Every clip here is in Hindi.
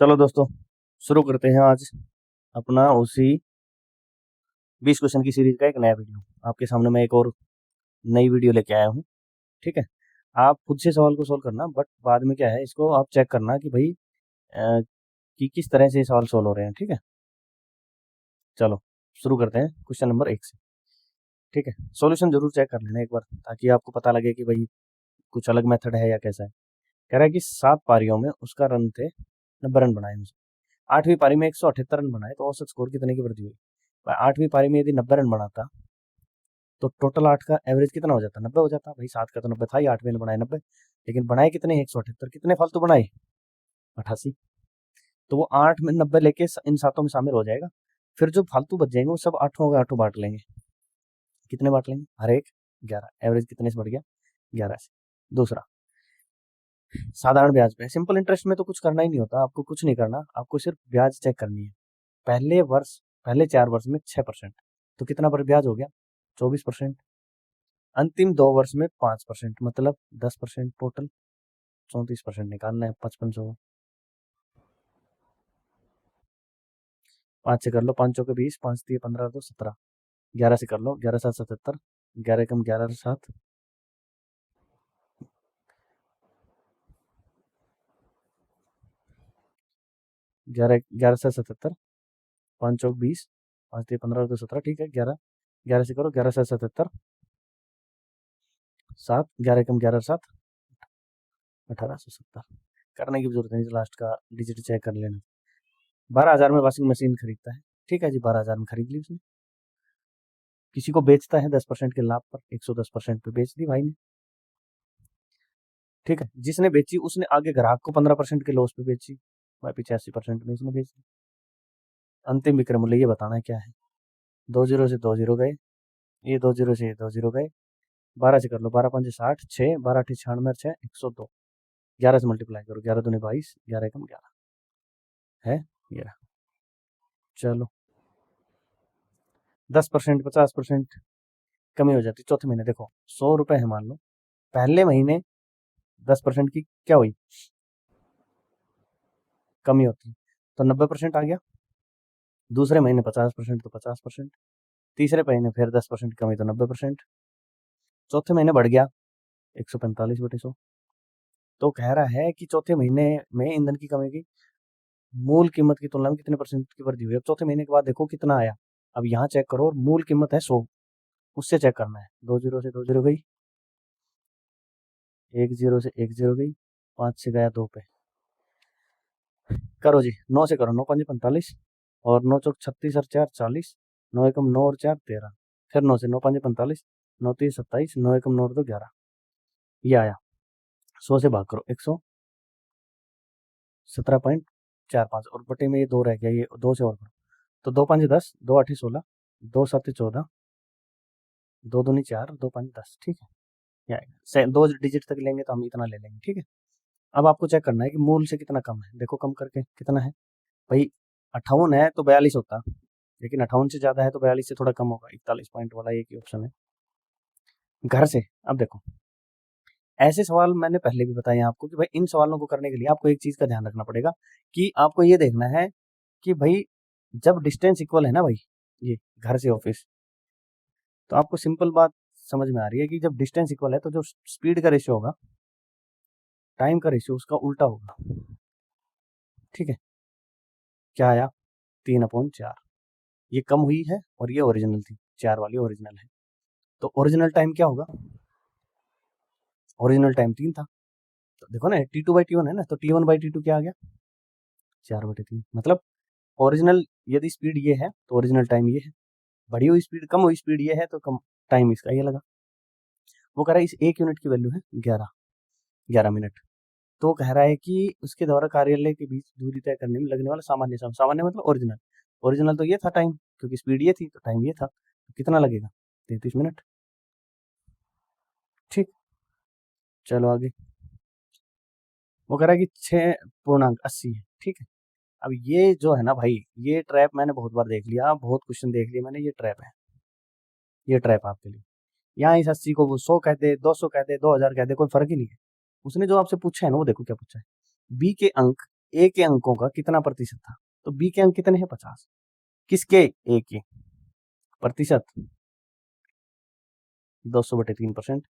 चलो दोस्तों, शुरू करते हैं आज अपना उसी 20 क्वेश्चन की सीरीज का एक नया वीडियो। आपके सामने मैं एक और नई वीडियो लेके आया हूँ। ठीक है, आप खुद से सवाल को सोल्व करना, बट बाद में क्या है, इसको आप चेक करना कि भाई कि किस तरह से ये सवाल सोल्व हो रहे हैं। ठीक है, चलो शुरू करते हैं क्वेश्चन नंबर 1 से। ठीक है, सॉल्यूशन जरूर चेक कर लेना एक बार, ताकि आपको पता लगे कि भाई कुछ अलग मेथड है या कैसा है। कह रहा है कि 7 पारियों में उसका रन थे 90 रन बनाए उसने। 8वीं पारी में 178 रन बनाए, तो औसत स्कोर कितने की वृद्धि हुई? 8वीं पारी में यदि 90 रन बनाता तो टोटल 8 का एवरेज कितना हो जाता? 90 हो जाता। भाई 7 का तो 90 था ही, 8वीं ने बनाए 90, लेकिन बनाए कितने? 178। कितने फालतू बनाए? 88। तो वो 8 में 90 लेके इन सातों में शामिल हो जाएगा। फिर जो फालतू बच जाएंगे वो सब 8 के 8 बांट लेंगे। कितने बांट लेंगे? हर एक 11। एवरेज कितने से बढ़ गया? 11 से। दूसरा, साधारण ब्याज पे। सिंपल इंटरेस्ट में तो कुछ करना ही नहीं होता, आपको कुछ नहीं करना, आपको सिर्फ ब्याज चेक करनी है। पहले 4 वर्ष में 6%, तो कितना पर ब्याज हो गया? 24%। अंतिम 2 वर्ष में 5%, मतलब 10% टोटल। 34% निकालना है 5500। 5 से कर लो, 5 चौके 20, 5 दिए 15, तो 17। 11 से कर लो, 11 7 77, 11 कम 11 7, 11 11 7 77, 5 चौक 20, 5 दिए 15, तो 17। ठीक है, 11 11 से करो, 11 7 77, 7, 11 कम 11 7, 1870। करने की जरूरत नहीं, लास्ट का डिजिट चेक कर लेना। 12,000 में वॉशिंग मशीन खरीदता है। ठीक है जी, 12,000 में खरीद ली उसने। किसी को बेचता है 10% के लाभ पर, 110% पे बेच दी भाई ने। ठीक है, जिसने बेची उसने आगे ग्राहक को 15% के लॉस पे बेची, भाई 85% में उसने बेच दी। अंतिम विक्रय मूल्य ये बताना है क्या है। 20 से 20 गए, ये 20 से 20 गए। 12 से कर लो, 12 5 60, 6, 12 8 96, 6, 102। 11 से मल्टीप्लाई करो, 11 दूनी 22, 11 कम 11 है ये रहा। चलो 10% 50% कमी हो जाती चौथे महीने। देखो 100 रुपए है मान लो, पहले महीने 10% की क्या हुई? कमी होती, तो 90% आ गया। दूसरे महीने 50% तो 50%। तीसरे महीने फिर 10% कमी, तो 90%। चौथे महीने बढ़ गया 145/100। तो कह रहा है कि चौथे महीने में ईंधन की कमी की मूल कीमत की तुलना में कितने परसेंट की वृद्धि हुई। अब चौथे महीने के बाद देखो कितना आया। अब यहाँ चेक करो, और मूल कीमत है 100, उससे चेक करना है। 20 से 20 गई, 10 से 10 गई, 5 से गया 2 पे। करो जी, 9 से करो, 9 5 45, और 9 चौक 36 और 4 40, 9 एकम 9 और 4 13। फिर 9 से 9 5 45, 9 3 27, 9 एकम 9 और 2 11। ये आया। 100 से भाग करो, 117.45, और बटे में ये 2 रह गया, ये 2 से और करो, तो 2 5 10, 2 8 16, 2 7 14, 2 दूनी 4, 2 5 10। ठीक है, ये आएगा। 2 डिजिट तक लेंगे तो हम इतना ले लेंगे। ठीक है, अब आपको चेक करना है कि मूल से कितना कम है। देखो कम करके कितना है भाई। 58 है तो 42 होता, लेकिन 58 से ज़्यादा है तो 42 से थोड़ा कम होगा। 41 पॉइंट वाला एक ही ऑप्शन है घर से। अब देखो, ऐसे सवाल मैंने पहले भी बताए आपको कि भाई इन सवालों को करने के लिए आपको एक चीज़ का ध्यान रखना पड़ेगा, कि आपको ये देखना है कि भाई जब डिस्टेंस इक्वल है ना भाई, ये घर से ऑफिस, तो आपको सिंपल बात समझ में आ रही है कि जब डिस्टेंस इक्वल है तो जो स्पीड का रेशियो होगा, टाइम का रेशियो, उसका उल्टा होगा। ठीक है, क्या आया? 3/4। ये कम हुई है और ये ओरिजिनल थी, 4 वाली ओरिजिनल है। तो ओरिजिनल टाइम क्या होगा? ओरिजिनल टाइम 3 था। तो देखो ना, T2/T1 है ना, तो T1/T2 क्या आ गया? 4/3। मतलब ओरिजिनल यदि स्पीड ये है तो ओरिजिनल टाइम ये है, बढ़ी हुई स्पीड, कम हुई स्पीड ये है तो कम टाइम इसका ये लगा। वो कह रहा है इस 1 यूनिट की वैल्यू है 11 मिनट। तो कह रहा है कि उसके द्वारा कार्यालय के बीच दूरी तय करने में लगने वाला सामान्य समय, सामान्य मतलब ओरिजिनल, ओरिजिनल तो ये था टाइम, क्योंकि स्पीड ये थी तो टाइम ये था, तो कितना लगेगा? 33 मिनट। ठीक, चलो आगे। वो कह रहा है कि 6.80 है। ठीक है, अब ये जो है ना भाई, ये ट्रैप मैंने बहुत बार देख लिया, बहुत क्वेश्चन देख लिया मैंने, ये ट्रैप है, ये ट्रैप आपके लिए। यहाँ इस 80 को वो 100 कह दे, 200 कह दे, 2000 कह दे, कोई फर्क ही नहीं है। उसने जो आपसे पूछा है ना, वो देखो क्या पूछा है। बी के अंक ए के अंकों का कितना प्रतिशत था? तो बी के अंक कितने हैं? 50। किसके? ए के। प्रतिशत 200/3%।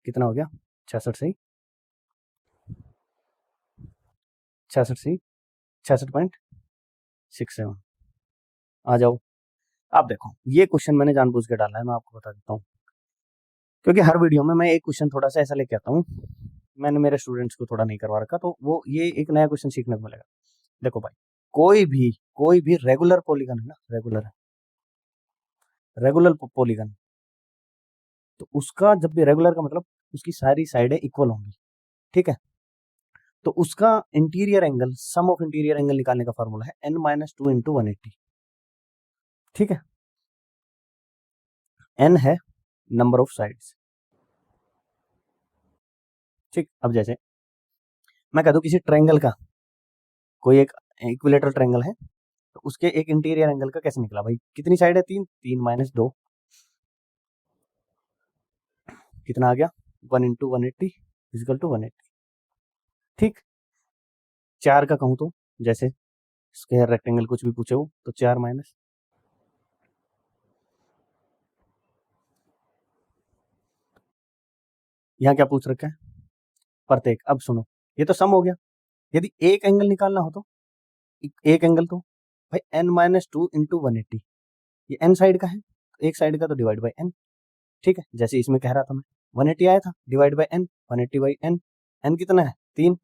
कितना हो गया? 66 सही, 66 सही, 66.67। आ जाओ। आप देखो, ये क्वेश्चन मैंने जानबूझ के डाला है, मैं आपको बता देता हूँ, क्योंकि हर वीडियो में मैं एक क्वेश्चन थोड़ा सा ऐसा लेके आता हूँ। मैंने मेरे स्टूडेंट्स को थोड़ा नहीं करवा रखा, तो वो ये एक नया क्वेश्चन सीखने को मिलेगा। देखो भाई, कोई भी रेगुलर पॉलीगन है ना, रेगुलर पॉलीगन, तो उसका जब भी रेगुलर का मतलब उसकी सारी साइडें इक्वल होंगी, ठीक है। तो उसका interior angle, sum of interior angle निकालने का फॉर्मूला है n-2 × 180, ठीक है। n है नंबर ऑफ साइड्स, ठीक। अब जैसे मैं कह दूं किसी ट्रायंगल का, कोई एक इक्विलेटरल ट्रायंगल है, तो उसके एक इंटीरियर एंगल का कैसे निकला भाई? कितनी साइड है? 3, 3 - 2, कितना आ गया? 1 × 180 = 180, ठीक। 4 का कहूं तो, जैसे स्क्वायर रेक्टेंगल कुछ भी पूछे हो, तो 4 माइनस, यहाँ क्या पूछ रखा है? प्रत्येक। अब सुनो, ये तो सम हो गया। यदि एक एंगल निकालना हो तो एक एंगल तो भाई n-2 × 180, ये n साइड का है, एक साइड का तो डिवाइड बाय n, ठीक है। जैसे इसमें कह रहा था मैं 180 आया था, divide by n, 180/n, n कितना है? 3,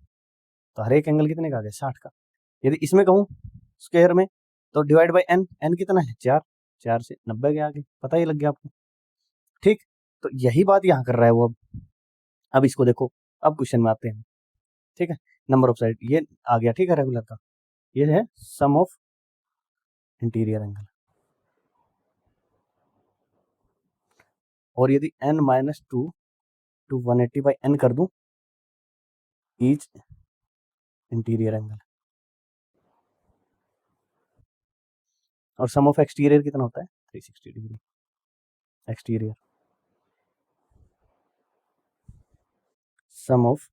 तो हर एक एंगल कितने का आ गया? 60 का। यदि इसमें कहूँ स्क्वायर में, तो डिवाइड बाय n, n कितना है? 4, 4 से 90 के आगे, पता ही लग गया आपको, ठीक। तो यही बात यहाँ कर रहा है वो। अब इसको देखो, अब क्वेश्चन में आते हैं, ठीक है। नंबर ऑफ साइड ये आ गया, ठीक है, रेगुलर का। ये है सम ऑफ इंटीरियर एंगल, और यदि n-2 × 180/n कर दूं ईच इंटीरियर एंगल, और सम ऑफ एक्सटीरियर कितना होता है? 360 degree exterior. Sum of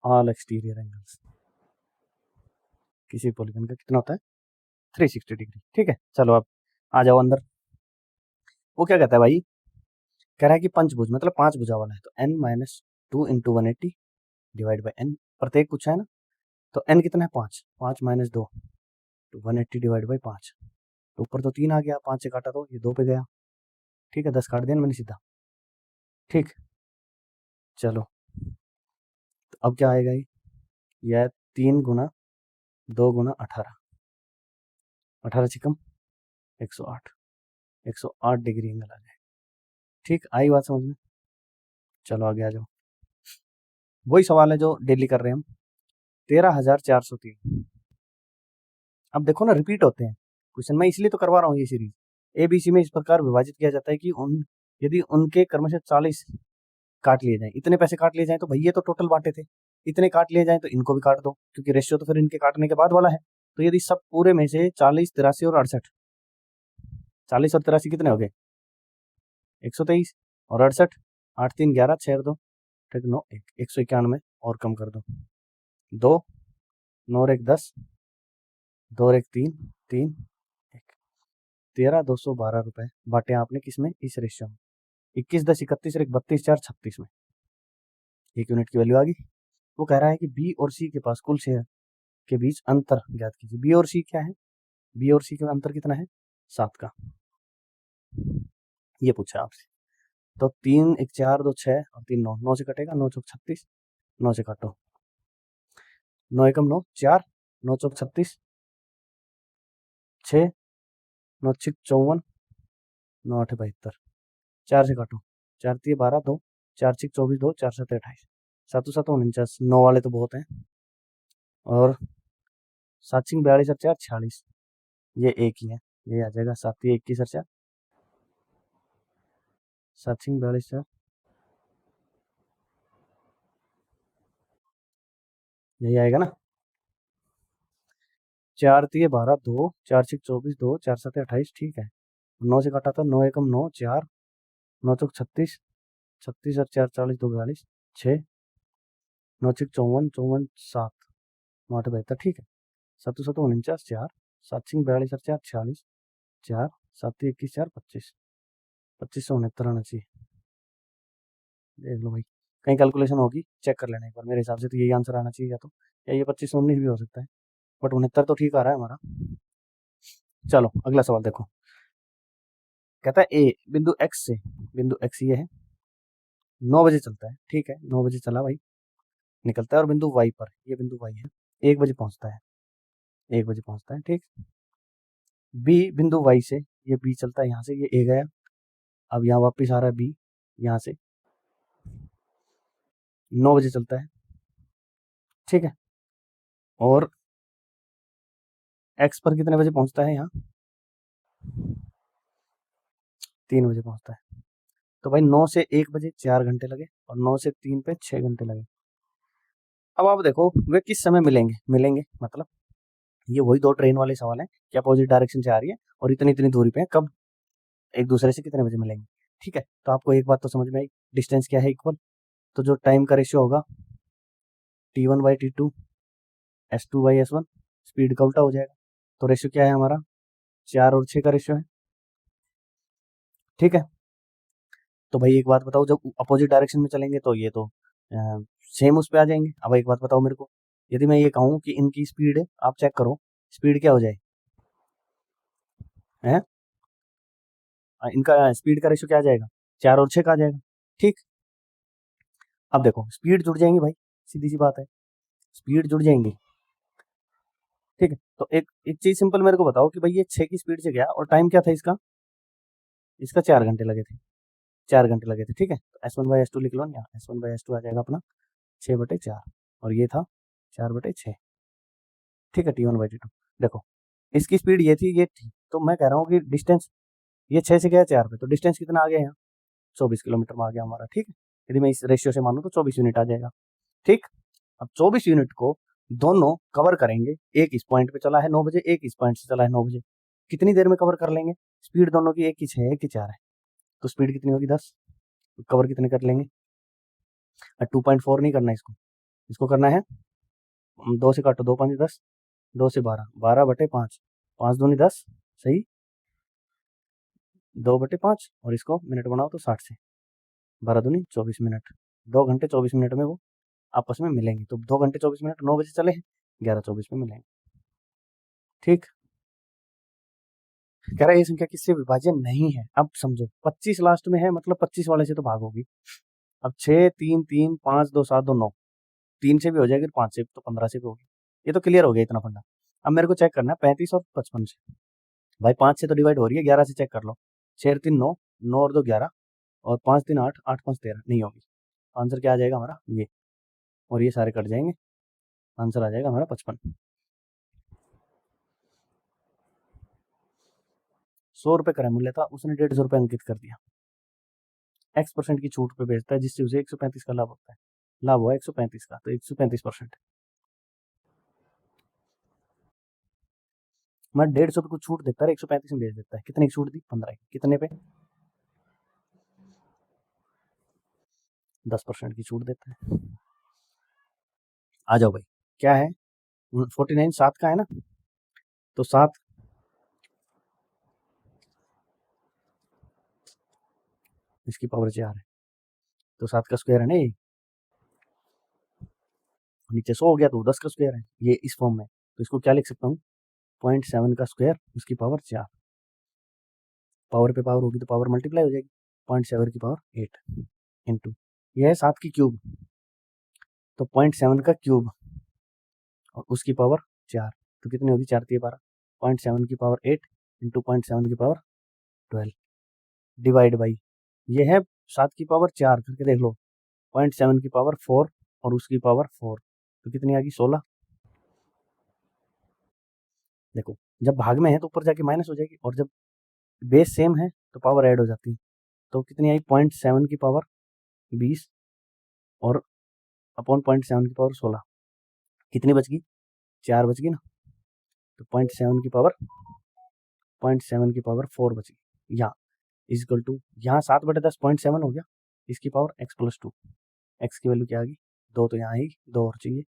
all exterior angles किसी पॉलीगन का कितना होता है? 360 डिग्री, ठीक है। चलो अब आ जाओ अंदर। वो क्या कहता है भाई? कह रहा है कि पंचभुज मतलब 5 भुजा वाला है, तो n-2 × 180 डिवाइड बाय n, प्रत्येक पूछा है ना, तो n कितना है? 5, 5 - 2 तो 180 डिवाइड बाय 5, तो ऊपर तो 3 आ गया, 5 से काटा तो ये 2 पे गया, ठीक है। 10 काट दिया मैंने सीधा, ठीक। चलो, तो अब क्या आएगा? ये यह 3 × 2 × 18, 18 चिकम 108, 108 डिग्री एंगल आ जाए, ठीक। आई बात समझ में? चलो आगे आ जाओ। वही सवाल है जो डेली कर रहे हैं हम, 13,403। अब देखो ना, रिपीट होते हैं क्वेश्चन, मैं इसलिए तो करवा रहा हूँ ये सीरीज। ABC में इस प्रकार विभाजित किया जाता है कि यदि उनके क्रमशः 40 काट लिए जाएं, इतने पैसे काट लिए जाएं, तो भैया तो टोटल बांटे थे, इतने काट लिए जाएं तो इनको भी काट दो, क्योंकि रेशियो तो फिर इनके काटने के बाद वाला है। तो यदि सब पूरे में से 40, 83 और 68, 40 और 83 कितने हो गए? 123, और 68, 8 3 11, 6 2, ठीक, 9 1, 191, और कम कर दो 2, 9 1 10, 2 1 3 3 1, 13,212 रुपए बांटे आपने किसमें? इस रेशियो में। 21 10 31 1 32 4 36 में, 1 यूनिट की वैल्यू आ गई। वो कह रहा है कि बी और सी के पास कुल शेयर के बीच अंतर ज्ञात कीजिए। बी और सी क्या है? बी और सी का अंतर कितना है? 7 का, ये पूछा आपसे। तो 3 1 4 2 6 और 3 9, 9 से कटेगा, 9 चौक 36, 9 से काटो, 9 एकम 9 4, 9 चौक 36, 6, 9 6 54, 9 8 72, 4 से काटो, 4 3 12 2, 4 6 24 2, 4 7 28, 7 7 49, 9 वाले तो बहुत हैं, और 7 6 42 और 4 46, ये एक ही है, ये आ जाएगा 7 21 और 4, 7 6 42 4, यही आएगा ना। 4 3 12 2, 4 6 24 2, 4 7 28, ठीक है। 9 से काटा था, 9 एकम 9 4, 9 चौक 36, 36 और 4 40 2 42, 6, 9 6 54 54 7, 8 72, ठीक है। 7 7 49, 4 7 सिंह 42, 4 46, 4 7 21, 4 25, 2569 आना चाहिए। देख लो भाई, कहीं कैलकुलेशन होगी, चेक कर लेना एक बार। मेरे हिसाब से तो यही आंसर आना चाहिए, या तो या ये 2519 भी हो सकता है, बट 69 तो ठीक आ रहा है हमारा। चलो अगला सवाल देखो, कहता है ए बिंदु एक्स से, बिंदु एक्स ये है, 9 बजे चलता है, ठीक है, 9 बजे चला भाई, निकलता है, और बिंदु वाई पर, ये बिंदु वाई है, 1 बजे पहुंचता है, 1 बजे पहुंचता है, ठीक। बी बिंदु वाई से, ये बी चलता है यहाँ से, ये ए गया, अब यहाँ वापिस आ रहा है बी, यहाँ से 9 बजे चलता है, ठीक है, और एक्स पर कितने बजे पहुंचता है, यहाँ 3 बजे पहुंचता है। तो भाई 9 से 1 बजे 4 घंटे लगे, और 9 से 3 पे 6 घंटे लगे। अब आप देखो वे किस समय मिलेंगे, मिलेंगे मतलब ये वही 2 ट्रेन वाले सवाल हैं कि अपोजिट डायरेक्शन से आ रही है और इतनी इतनी दूरी पे है, कब एक दूसरे से कितने बजे मिलेंगे, ठीक है। तो आपको एक बात तो समझ में आई, डिस्टेंस क्या है, इक्वल, तो जो टाइम का रेशियो होगा T1/T2 S2/S1, स्पीड का उल्टा हो जाएगा। तो रेशियो क्या है हमारा, 4 और 6 का रेशियो है, ठीक है। तो भाई एक बात बताओ, जब अपोजिट डायरेक्शन में चलेंगे तो ये तो सेम उस पे आ जाएंगे। अब एक बात बताओ मेरे को, यदि मैं ये कहूँ कि इनकी स्पीड, आप चेक करो स्पीड क्या हो जाए, है इनका स्पीड का रेशियो क्या आ जाएगा, 4 और 6 का आ जाएगा, ठीक। अब देखो स्पीड जुड़ जाएंगी भाई, सीधी सी बात है, स्पीड जुड़ जाएंगी, ठीक है। तो एक एक चीज सिंपल मेरे को बताओ कि भाई ये 6 की स्पीड से गया और टाइम क्या था इसका, इसका 4 घंटे लगे थे, 4 घंटे लगे थे, ठीक है। तो S1/S2 लिख लो ना, S1/S2 आ जाएगा अपना 6/4, और ये था 4/6, ठीक है, T1/T2। देखो इसकी स्पीड ये थी, ये थी, तो मैं कह रहा हूँ कि डिस्टेंस ये 6 से गया 4 पे, तो डिस्टेंस कितना आ गया यहाँ, 24 किलोमीटर में आ गया हमारा, ठीक है। यदि मैं इस रेशियो से मानूँ तो 24 यूनिट आ जाएगा, ठीक। अब 24 यूनिट को दोनों कवर करेंगे, एक इस पॉइंट पे चला है 9 बजे, एक इस पॉइंट से चला है 9 बजे, कितनी देर में कवर कर लेंगे, स्पीड दोनों की एक की 6 है, एक की 4 है, तो स्पीड कितनी होगी 10, कवर कितने कर लेंगे। 2.4 नहीं करना इसको, इसको करना है 2 से काटो, 2 5 10, 2 से 12, 12/5, 5 दूनी 10, सही, 2/5, और इसको मिनट बनाओ तो 60 से 12 दूनी 24 मिनट, 2 घंटे 24 मिनट में वो आपस में मिलेंगे। तो 2 घंटे 24 मिनट, 9 बजे चले हैं, 11:24 में मिलेंगे, ठीक। कह रहा है ये संख्या किससे विभाज्य नहीं है। अब समझो 25 लास्ट में है, मतलब 25 वाले से तो भाग होगी। अब 6 3 3 5 2 7 2 9, 3 से भी हो जाएगी, 5 से तो 15 से भी होगी। ये तो क्लियर हो गया इतना फंडा। अब मेरे को चेक करना है 35 और 55 से, भाई 5 से तो डिवाइड हो रही है, 11 से चेक कर लो, 6 3 9, 9 और 2 11, और 5 3 8, 8 5 13, नहीं होगी। आंसर क्या आ जाएगा हमारा, ये, और ये सारे कट जाएंगे, आंसर आ जाएगा हमारा 55। 100 रुपये का मूल्य था, उसने 150 रुपये अंकित कर दिया, X% की छूट पे बेचता है, जिससे उसे 135 का लाभ होता है, लाभ हुआ 135 का, तो 135%। मैं 150 पे कुछ छूट देता है, 135 में बेच देता है, कितने की छूट दी, 15 की, कितने पे, 10% की छूट देता है। आ जाओ भाई, क्या है 49 7 का है ना, तो 7 इसकी पावर 4 है, तो 7 का स्क्वायर है ना ये, नीचे 100 हो गया तो 10 का स्क्वायर है, ये इस फॉर्म में, तो इसको क्या लिख सकता हूँ, 0.7 का स्क्वायर उसकी पावर 4, पावर पे पावर होगी तो पावर मल्टीप्लाई हो जाएगी, 0.7 की पावर 8 इंटू, यह है 7 की क्यूब, तो 0.7 का क्यूब और उसकी पावर 4, तो कितनी होगी, 4 3 12, 0.7 की पावर 8 इंटू 0.7 की पावर 12, डिवाइड बाई, ये है 7 की पावर 4, करके देख लो, 0.7 की पावर 4 और उसकी पावर 4, तो कितनी आ गई 16। देखो जब भाग में है तो ऊपर जाके माइनस हो जाएगी, और जब बेस सेम है तो पावर ऐड हो जाती है, तो कितनी आई 0.7 की पावर 20 और अपॉन 0.7 की पावर 16, कितनी बच गई, 4 बच गई ना, तो 0.7 की पावर 4 बच गई, यहाँ इजकल टू, यहाँ 7/10 0.7 हो गया, इसकी पावर x+2, x की वैल्यू क्या आ गई 2, तो यहाँ आएगी 2 और चाहिए,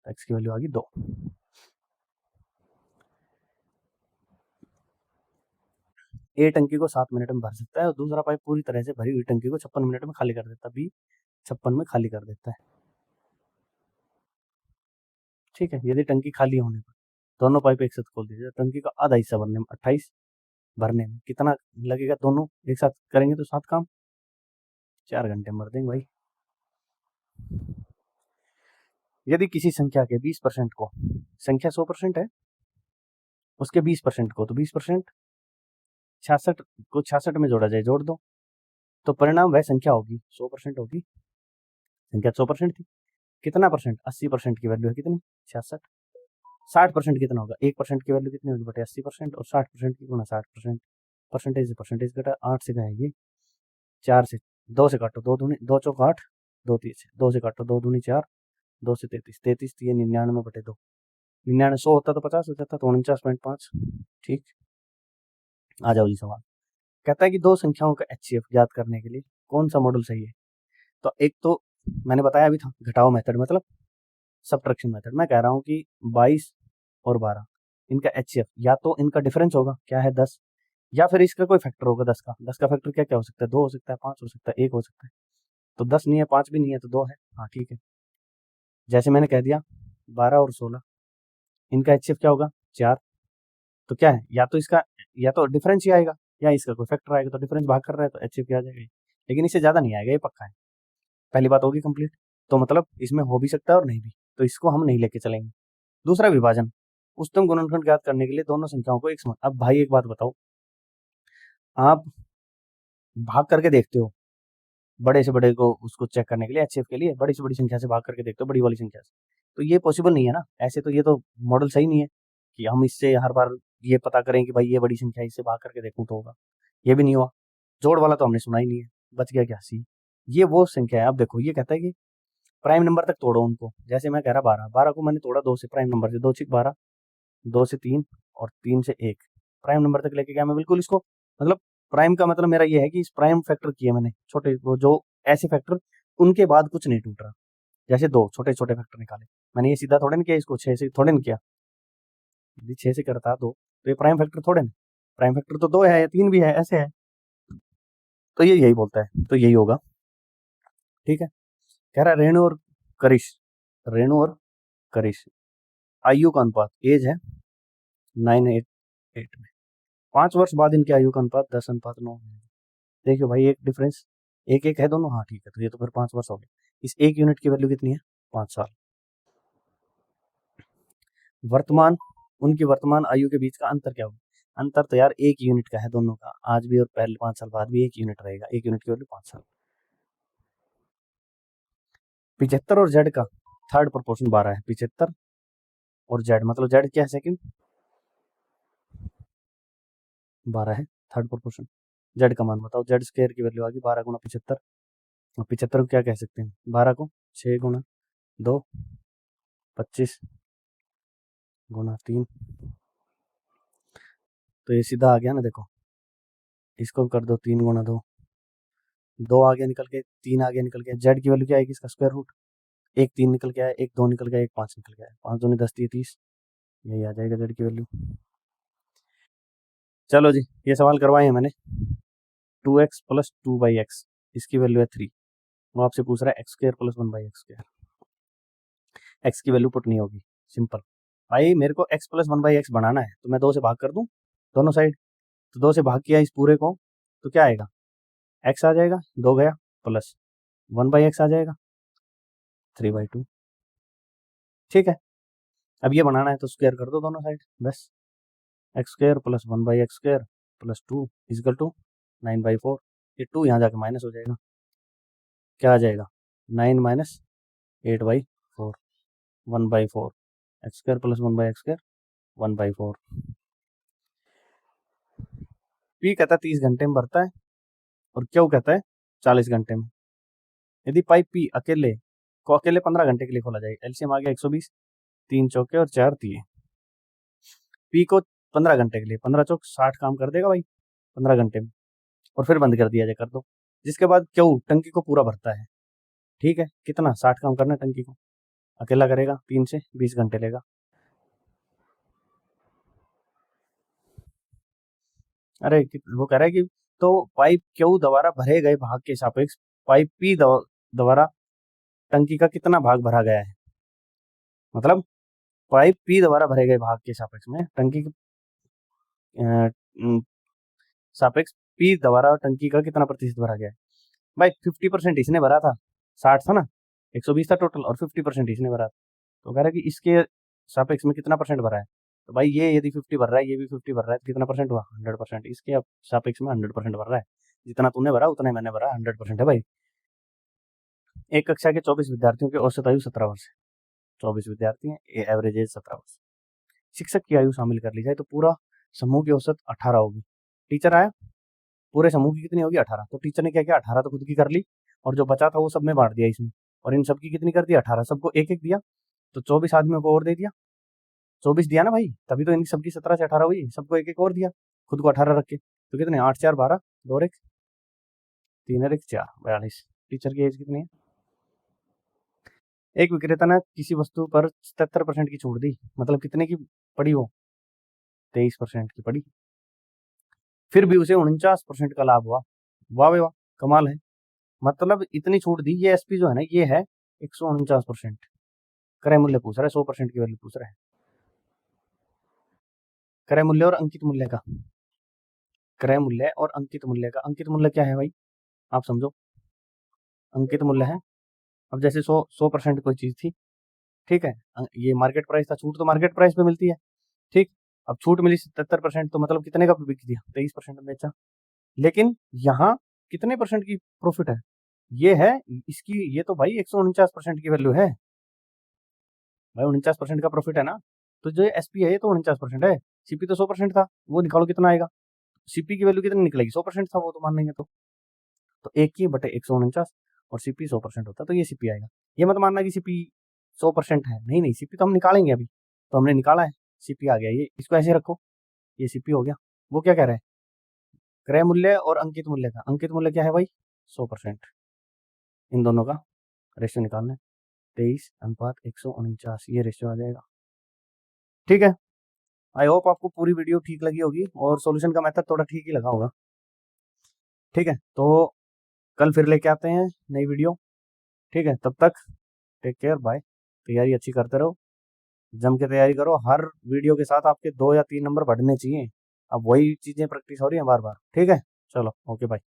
तो x की वैल्यू आ गई 2। ए टंकी को 7 मिनट में भर सकता है और दूसरा पाइप पूरी तरह से भरी हुई टंकी को 56 मिनट में खाली कर देता है। बी 56 में खाली कर देता है। ठीक है, यदि टंकी खाली होने पर दोनों पाइप एक साथ खोल दीजिए, टंकी का आधा हिस्सा भरने में 28 भरने में कितना लगेगा? दोनों एक साथ करेंगे तो 7 काम 4 घंटे में भर देंगे भाई। यदि किसी संख्या के 20% को, संख्या 100% है, उसके 20% को, तो 20% 66 को 66 में जोड़ा जाए, जोड़ दो तो परिणाम वह संख्या होगी 100% होगी। संख्या 100% थी, कितना परसेंट? 80% की वैल्यू है कितनी? 66। 60% कितना होगा? 1% की वैल्यू कितनी होगी बटे 80%, और 60% की गुना 60%। परसेंटेज से परसेंटेज घटा, 8 से जाएगी 4 से, 2 से काटो, 2 दूनी 2 चौक 8, 2 तीस, 2 से काटो 2 दूनी 4, 2 से 33, 33 ये 99 बटे 2, 99 100 होता तो 50 हो जाता, तो 49.5। ठीक, आ जाओ जी सवाल। कहता है कि दो संख्याओं का HCF ज्ञात करने के लिए कौन सा मॉडल सही है? तो एक तो मैंने बताया अभी था, घटाओ मेथड मतलब सब्ट्रैक्शन मेथड। मैं कह रहा हूँ कि 22 और 12 इनका HCF या तो इनका डिफरेंस होगा, क्या है 10, या फिर इसका कोई फैक्टर होगा 10 का। 10 का फैक्टर क्या क्या हो सकता है? 2 हो सकता है, 5 हो सकता है, 1 हो सकता है। तो 10 नहीं है, 5 भी नहीं है, तो 2 है। हाँ ठीक है, जैसे मैंने कह दिया 12 और 16 इनका HCF क्या होगा? 4। तो क्या है, या तो इसका, या तो डिफरेंस ही आएगा या इसका कोई फैक्टर आएगा, तो डिफरेंस भाग कर रहा है तो HCF क्या आ जाएगा, लेकिन इससे ज्यादा नहीं आएगा, ये पक्का है। पहली बात होगी कंप्लीट, तो मतलब इसमें हो भी सकता है और नहीं भी, तो इसको हम नहीं लेके चलेंगे। दूसरा विभाजन, उच्चतम गुणनखंड ज्ञात करने के लिए दोनों संख्याओं को एक समान। अब भाई एक बात बताओ, आप भाग करके देखते हो बड़े से बड़े को, उसको चेक करने के लिए HCF के लिए बड़ी से बड़ी संख्या से भाग करके देखते हो बड़ी वाली संख्या से, तो ये पॉसिबल नहीं है ना ऐसे, तो ये तो मॉडल सही नहीं है कि हम इससे हर बार ये पता करें कि भाई ये बड़ी संख्या इससे भाग करके देखूं तो होगा, ये भी नहीं हुआ। जोड़ वाला तो हमने सुना ही नहीं है, बच गया क्या? सी। ये वो संख्या है। अब देखो ये कहता है कि प्राइम नंबर तक तोड़ो उनको, जैसे मैं कह रहा 12, 12 को मैंने तोड़ा 2 से, प्राइम नंबर से, 2 6 12, 2 से 3 और 3 से 1 प्राइम नंबर तक लेके गया मैं बिल्कुल इसको, मतलब प्राइम का मतलब मेरा ये है कि इस प्राइम फैक्टर किए मैंने छोटे, वो जो ऐसे फैक्टर उनके बाद कुछ नहीं टूट रहा, जैसे 2 छोटे छोटे फैक्टर निकाले मैंने, ये सीधा थोड़े नहीं किया, इसको 6 से थोड़े नहीं किया, यदि 6 से करता 2 तो ये प्राइम फैक्टर थोड़े नहीं, प्राइम फैक्टर तो 2 है या 3 भी है, ऐसे है, तो ये यही बोलता है, तो यही होगा। ठीक है, कह रहा है रेणु और करिश, रेणु और करिश आयु का अनुपात, एज है 988 में, 5 वर्ष बाद इनके आयु का अनुपात 10:9। देखियो भाई एक डिफरेंस, एक एक है दोनों, हाँ ठीक है, तो ये तो फिर 5 वर्ष हो गए। इस एक यूनिट की वैल्यू कितनी है? 5 साल। वर्तमान, उनकी वर्तमान आयु के बीच का अंतर क्या होगा? अंतर तो यार 1 यूनिट का है दोनों का, आज भी और पहले 5 साल बाद भी 1 यूनिट रहेगा, 1 यूनिट की वैल्यू 5 साल। 75 और जेड का थर्ड प्रोपोर्शन 12 है, 75 और जेड, मतलब जेड क्या है? सेकंड, 12 है थर्ड प्रोपोर्शन। जेड का मान बताओ, जेड स्क्वायर की वैल्यू आ गई 12 गुना 75, और 75 को क्या कह सकते हैं? 12 को 6 गुना 2, 25 गुना 3, तो ये सीधा आ गया ना, देखो इसको कर दो 3 गुना 2, 2 आगे निकल के 3 आगे निकल गया, जेड की वैल्यू क्या आएगी? इसका स्क्वायर रूट, एक 3 निकल के आया, एक 2 निकल गया, एक 5 निकल गया, 5 दूनी 10 30, यही आ जाएगा जेड की वैल्यू। चलो जी, ये सवाल करवाए हैं मैंने, 2x प्लस 2/x इसकी वैल्यू है 3, वो आपसे पूछ रहा है x square plus 1/x square, x की वैल्यू पुट नहीं होगी, सिंपल। भाई मेरे को x प्लस 1/x बनाना है, तो मैं 2 से भाग कर दूं दोनों साइड, तो 2 से भाग किया इस पूरे को, तो क्या आएगा? x आ जाएगा, 2 गया, प्लस 1/x आ जाएगा 3/2। ठीक है, अब ये बनाना है तो स्क्वायर कर दो दोनों साइड, बस x square plus 1/x square plus 2 equal to 9/4, ये 2 यहाँ जाके माइनस हो जाएगा, क्या आ जाएगा? 9 minus 8/4, 1/4, x square plus 1/x square 1/4। P कहता है 30 घंटे में भरता है और क्यू कहता है 40 घंटे में। यदि पाइप पी अकेले 15 घंटे के लिए खोला जाए, एलसीएम आ गया 120, 3 चौके और 4 तिये। पी को 15 घंटे के लिए, 15 चौक 60 काम कर देगा भाई 15 घंटे में, और फिर बंद कर दिया जाए, कर दो, जिसके बाद क्यू टंकी को पूरा भरता है। ठीक है, कितना? 60 काम करना है टंकी को। अकेला करेगा 3 से 20 घंटे लेगा। अरे वो कह रहा है कि तो पाइप क्यू द्वारा भरे गए भाग के सापेक्ष पाइप पी द्वारा टंकी का कितना भाग भरा गया है। मतलब पाइप पी द्वारा भरे गए भाग के सापेक्ष में टंकी सापेक्ष पी द्वारा टंकी का कितना प्रतिशत भरा गया है। भाई 50% इसने भरा था, 60 था ना, 120 था टोटल और 50% इसने भरा था। तो कह रहा है कि इसके सापेक्ष में कितना परसेंट भरा है। तो भाई ये यदि 50 भर रहा है, ये भी 50 भर रहा है, तो कितना परसेंट हुआ 100%। इसके अब सापेक्ष में 100% भर रहा है, जितना तूने भरा उतना मैंने भरा, 100% है भाई। एक कक्षा के 24 विद्यार्थियों की औसत आयु 17 वर्ष है। 24 विद्यार्थी हैं, एवरेज एज 17 वर्ष। शिक्षक की आयु शामिल कर ली जाए तो पूरा समूह की औसत 18 होगी। टीचर आया, पूरे समूह की कितनी होगी 18। तो टीचर ने क्या किया, 18 तो खुद की कर ली और जो बचा था वो सब में बांट दिया इसमें, और इन सबकी कितनी कर दी 18, सबको एक एक दिया, तो 24 आदमियों को और दे दिया। 24 दिया ना भाई, तभी तो इन सबकी 17 से 18 हुई, सबको एक एक और दिया, खुद को 18 रख के। तो कितने 8 4 12, 2 और 1 3 और 1 4, 42। टीचर की एज कितनी है। एक विक्रेता ने किसी वस्तु पर 77% की छूट दी, मतलब कितने की पड़ी वो, 23% की पड़ी, फिर भी उसे 49% का लाभ हुआ। वाह भाई वाह, कमाल है। मतलब इतनी छूट दी, ये एसपी जो है ना, ये है 149%। क्रय मूल्य पूछ रहा है, 100% की वैल्यू पूछ रहा है। क्रय मूल्य और अंकित मूल्य का, क्रय मूल्य और अंकित मूल्य का, अंकित मूल्य क्या है भाई आप समझो। अंकित मूल्य है, अब जैसे 100% कोई चीज थी, ठीक है, ये मार्केट प्राइस था, छूट तो मार्केट प्राइस पे मिलती है, ठीक। अब छूट मिली 77%, तो मतलब कितने का बिक दिया, 23% में बेचा। लेकिन यहाँ कितने परसेंट की प्रॉफिट है, ये है इसकी, ये तो भाई 149% की वैल्यू है भाई, 49% का प्रॉफिट है ना। तो जो एसपी है ये तो 49% है, सीपी तो 100% था, वो निकालो कितना आएगा। सीपी की वैल्यू कितनी निकलेगी, 100% था वो तो मान लेंगे। तो 1 की बटे 149 और सीपी 100% होता है, तो ये सीपी आएगा। ये मत मानना कि सीपी 100% है, नहीं नहीं, सीपी तो हम निकालेंगे अभी, तो हमने निकाला है, सीपी आ गया, ये इसको ऐसे रखो, ये सीपी हो गया। वो क्या कह रहा है, क्रय मूल्य और अंकित मूल्य का, अंकित मूल्य क्या है भाई 100%, इन दोनों का रेशियो निकालना है, 23:149, ये रेशियो आ जाएगा। ठीक है, आई होप आपको पूरी वीडियो ठीक लगी होगी और सॉल्यूशन का मेथड थोड़ा ठीक ही लगा होगा। ठीक है, तो कल फिर लेके आते हैं नई वीडियो। ठीक है, तब तक टेक केयर, बाय। तैयारी अच्छी करते रहो, जम के तैयारी करो, हर वीडियो के साथ आपके 2 या 3 नंबर बढ़ने चाहिए। अब वही चीजें प्रैक्टिस हो रही है बार बार। ठीक है, चलो ओके बाय।